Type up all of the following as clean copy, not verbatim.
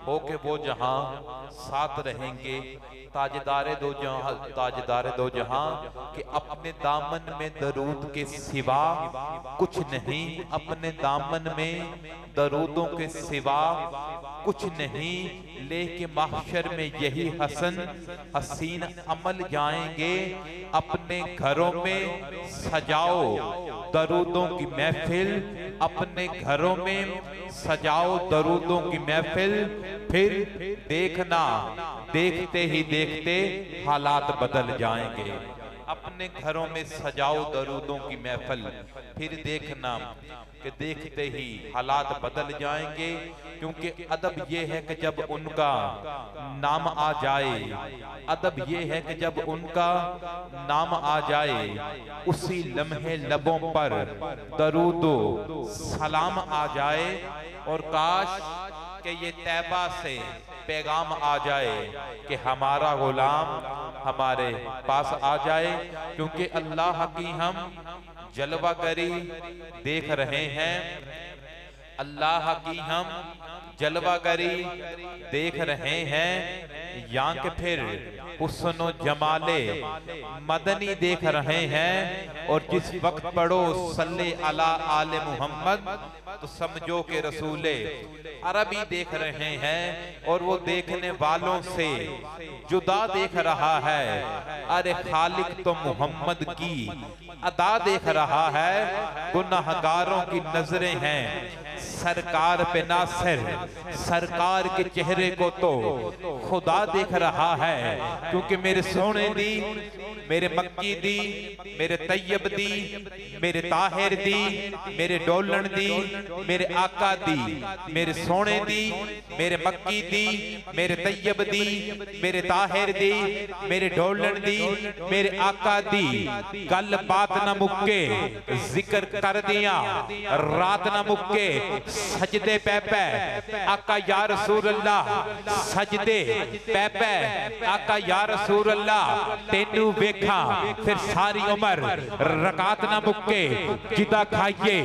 हो के वो जहां साथ रहेंगे, ताजदारे दो जहां कि अपने दामन में दरूद के सिवा कुछ नहीं, अपने दामन में दरूदों के सिवा कुछ नहीं। लेके महशर में यही हसन हसीन अमल जाएंगे, अपने घरों में सजाओ दरूदों की महफिल, अपने घरों में सजाओ दरूदों की महफिल। फिर देखना देखते ही देखते हालात बदल जाएंगे। अपने घरों में सजाओ दरूदों की महफिल, फिर देखना कि देखते ही हालात बदल जाएंगे। क्योंकि अदब यह है कि जब उनका नाम आ जाए, अदब यह है कि जब उनका नाम आ जाए, उसी लम्हे लबों पर दरूदो सलाम आ जाए। और काश कि ये तैबा से पैगाम आ जाए कि हमारा गुलाम हमारे पास आ जाए। क्योंकि अल्लाह की हम जलवागरी देख रहे हैं, अल्लाह की हम जलवागरी देख रहे हैं। या कि फिर हुस्नो जमाले मदनी देख रहे हैं। और जिस वक्त पढ़ो सल्ले अला आले मुहम्मद तो समझो कि रसूले अरबी देख रहे हैं। और वो देखने वालों से जुदा देख रहा है। अरे खालिक तो मोहम्मद की अदा देख रहा है। गुनाहगारों की नजरें हैं सरकार पे नासिर, सरकार के चेहरे को तो खुदा देख रहा है। क्योंकि मेरे सोने दी, मेरे मक्की दी, मेरे तैयब दी, मेरे ताहिर दी, मेरे डोलन दी, मेरे आका दी, मेरे सोने दी, मेरे मक्की दी, मेरे तैयब दी, मेरे ताहिर दी, मेरे डोलन दी, मेरे आका दी। गल बात न मुक्के, जिक्र कर दिया रात न मुक्के। सजदे पैपे आका या रसूल अल्लाह, सजदे पैपे आका या रसूल अल्लाह। तेनू वेखा फिर सारी उम्र रकात ना मुक्के। जिदा खाइए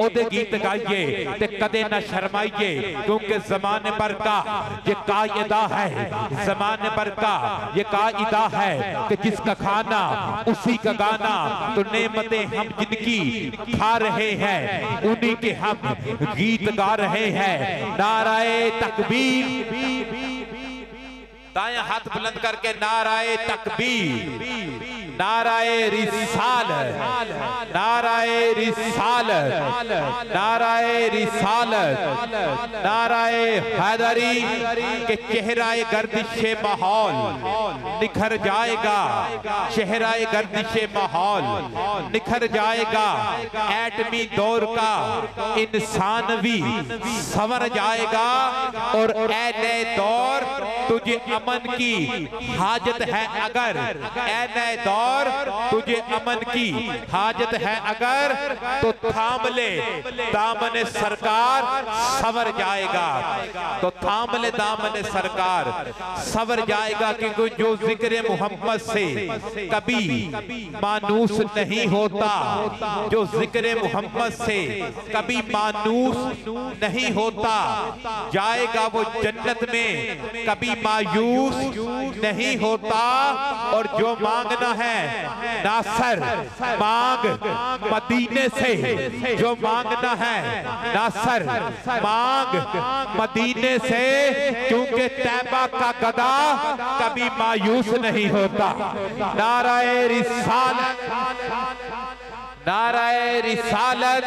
ओदे गीत गाइए ते कदे ना शर्माइए। क्योंकि जमाने पर का ये कायदा है, जमाने पर का ये कायदा है कि जिसका खाना उसी का गाना। तो नेमतें हम जिनकी खा रहे हैं उन्हीं के हम गीत गा रहे हैं। नाराए तकबीर, दाएं हाथ बुलंद करके नाराए तकबीर, नाराए रिसालत, नाराए रिसालत, नाराए रिसालत, नाराए हैदरी के चेहराए गर्दिशे माहौल निखर जाएगा। चेहराए गर्दिशे माहौल निखर जाएगा। एटमी दौर का इंसान भी संवर जाएगा। और ए नए दौर तुझे अमन की हाजत है अगर, ए नए दौर तुझे अमन की हाजत है अगर, तो थाम ले दामन सरकार सवर जाएगा। तो थाम ले दामन सरकार सवर जाएगा। क्योंकि जो जिक्र मोहम्मद से कभी मानूस नहीं होता, जो जिक्र मोहम्मद से कभी मानूस नहीं होता, जाएगा वो जन्नत में कभी मायूस नहीं होता। और जो मांगना है नासर मांग मदीने से, जो मांगना है नासर मांग मदीने से। क्योंकि तैबा का गदा कभी मायूस नहीं होता। नाराए रिसालत, नाराए रिसालत।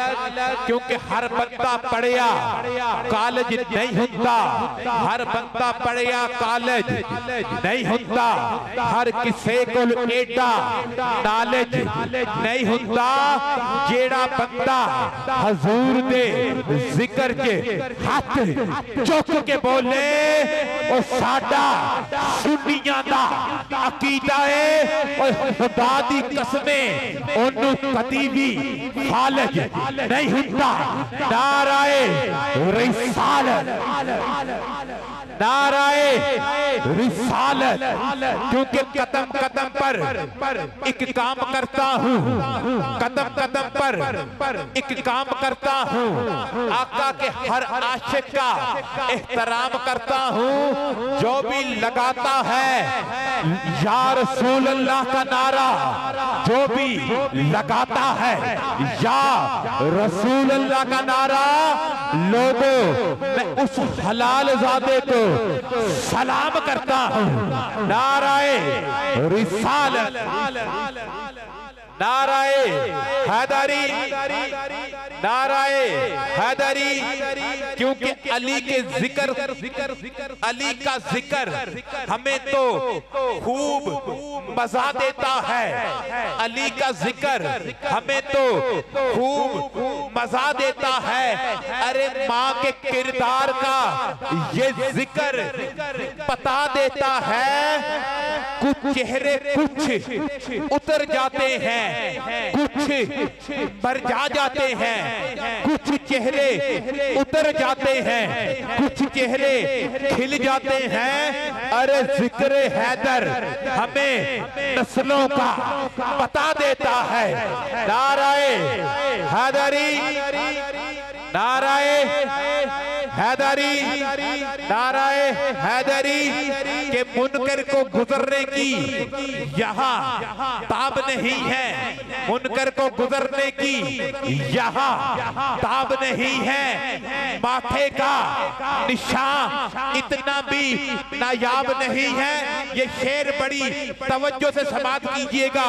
क्योंकि हर बंदा पढ़िया कॉलेज नहीं होता, हर बंदा पढ़िया कॉलेज नहीं होता, हर किसी को एडा नॉलेज नहीं होता। जेड़ा बंदा हजूर दे जिक्र के हाथ चुक के बोले और साडा सुन्नियां दा अकीदा है। और खुदा दी कसमें ओनू कदी भी फालज नहीं होता। नाराए रिसालत। नाराए रिसालत, क्योंकि कदम कदम पर एक काम करता हूँ, कदम कदम पर एक काम करता हूँ, आका के हर आशिक का एहतराम करता हूँ। जो भी लगाता है या रसूल अल्लाह का नारा, जो भी लगाता है या रसूल अल्लाह का नारा, लोगों मैं उस हलाल ज़ादे को सलाम करता हूँ। नाराए रिसालत, नाराए हैदरी, नाराए हैदरी, क्योंकि अली के जिक्र, अली का जिक्र हमें तो खूब मजा देता है, अली का जिक्र हमें तो खूब मजा देता है। अरे माँ के किरदार का ये जिक्र बता देता है, कुछ चेहरे कुछ उतर जाते हैं, कुछ मर जाते हैं, कुछ चेहरे उतर जाते हैं, कुछ चेहरे खिल जाते हैं। अरे जिक्र हैदर हमें नस्लों का बता देता है। नाराए हैदरी, नाराए हैदरी, नाराए हैदरी के मुनकर को गुजरने की यहाँ ताब नहीं है, मुनकर को गुजरने की यहाँ ताब नहीं है। माथे का निशान इतना भी नायाब नहीं है। ये शेर बड़ी तवज्जो से समाप्त कीजिएगा।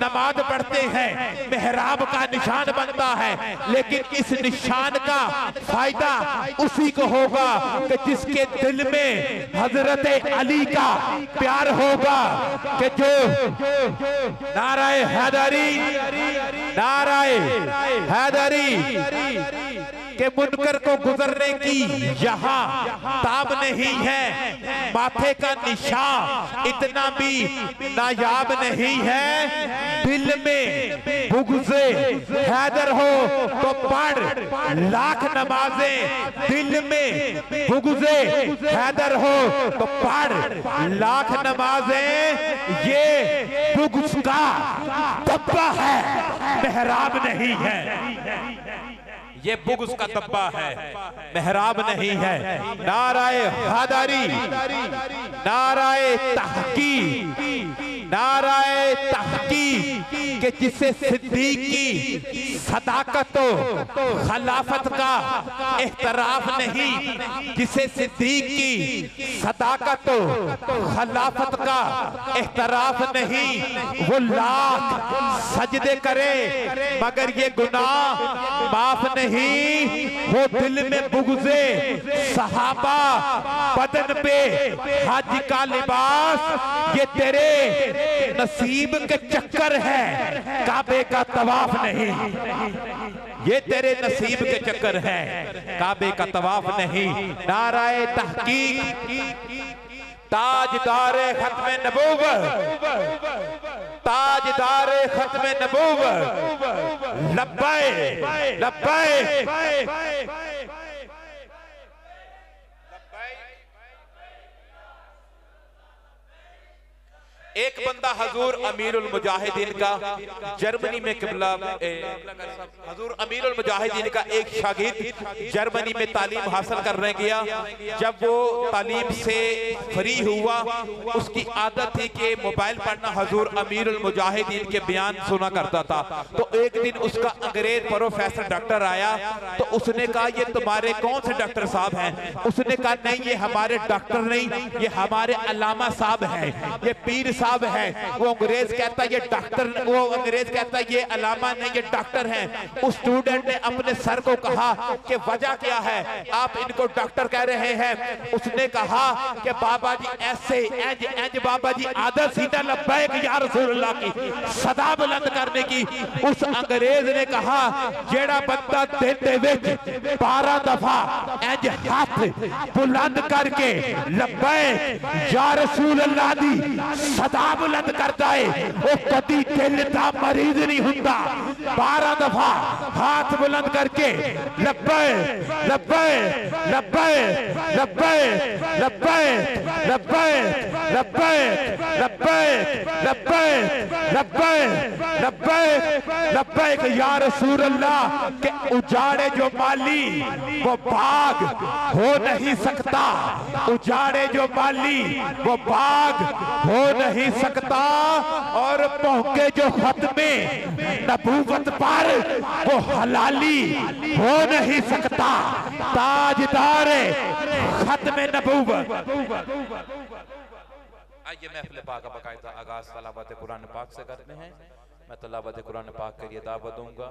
नमाज पढ़ते हैं, मेहराब का निशान बनता है, लेकिन इस निशान का फायदा उसी को होगा कि जिसके दिल में हजरत अली का प्यार होगा, कि जो नाराए हैदरी, नाराए हैदरी के मुनकर को गुजरने की यहाँ ताब नहीं है, माथे का निशान इतना भी नायाब नहीं है। दिल में बुग़्ज़े हैदर हो तो पढ़ लाख नमाजें, दिल में बुग़्ज़े हैदर हो तो पढ़ लाख नमाजें। ये बुग़्ज़ का दब्बा है, मेहराब नहीं है। ये बुग़्ज़ का दब्बा है, मेहराब नहीं है। नाराए हैदरी, नाराए तहक़ीक़, नाराए तहक़ीक़ के जिसे सिद्दीक़ की सदाकत खिलाफत का एहतराफ नहीं, जिसे सिद्दीक़ की सदाकत खिलाफत का एहतराफ नहीं, वो लाख सजदे करे मगर ये गुनाह माफ नहीं। वो दिल में बुग़्ज़े सहाबा, बदन पे हज का लिबास, ये तेरे नसीब के चक्कर है, काबे का तवाफ नहीं। ये तेरे नसीब के चक्कर है, काबे का तवाफ नहीं। नाराए तहक़ीक़, ताजदारे खत्मे नबूवत, ताजदारे खत्मे नबूवत, लब्बैक लब्बैक। एक बंदा हजूर अमीरुल मुजाहिदीन का जर्मनी में किबला, हजूर अमीरुल मुजाहिदीन का एक शागिर्द जर्मनी में तालीम हासिल करने गया। जब वो तालीम से फ्री हुआ, उसकी आदत थी कि मोबाइल पढ़ना, हजूर अमीरुल मुजाहिदीन के बयान सुना करता था। तो एक दिन उसका अंग्रेज प्रोफेसर डॉक्टर आया, तो उसने कहा ये तुम्हारे कौन से डॉक्टर साहब हैं? उसने कहा नहीं, ये हमारे डॉक्टर नहीं, ये हमारे अल्लामा साहब हैं, ये पीर साहब है। वो अंग्रेज कहता ये डॉक्टर, वो अंग्रेज कहता ये अलामा नहीं, ये डॉक्टर हैं। उस स्टूडेंट ने अपने सर को कहा कि वजह क्या है, आप इनको डॉक्टर कह रहे हैं? उसने कहा कि बाबा जी ऐसे एंज एंज, बाबा जी आदत सीधा लब्बैक या रसूलुल्लाह की सदा बुलंद करने की। उस अंग्रेज ने कहा जेड़ा बंदा दिन दे विच 12 दफा एंज हाथ बुलंद करके लब्बैक या रसूलुल्लाह दी सदा बुलंद करता है वो कभी दिल का मरीज नहीं होता। 12 दफा हाथ बुलंद करके लब्बे लब्बे लब्बे लब्बे लब्बे लब्बे लब्बे लब्बे लब्बे लब्बे लब्बे लब्बे या रसूल अल्लाह के उजाड़े जो माली वो बाग हो नहीं सकता, उजाड़े जो माली वो बाग हो नहीं सकता। और पहुंचे जो खत्मे नबूवत पर वो हलाली हो नहीं सकता। ताजदार खत्मे नबूवत। आइए महफिल पाक का बाकायदा आगाज तलावत कुरान पाक से करते हैं। मैं तलावत कुरान पाक के लिए दावत दूंगा।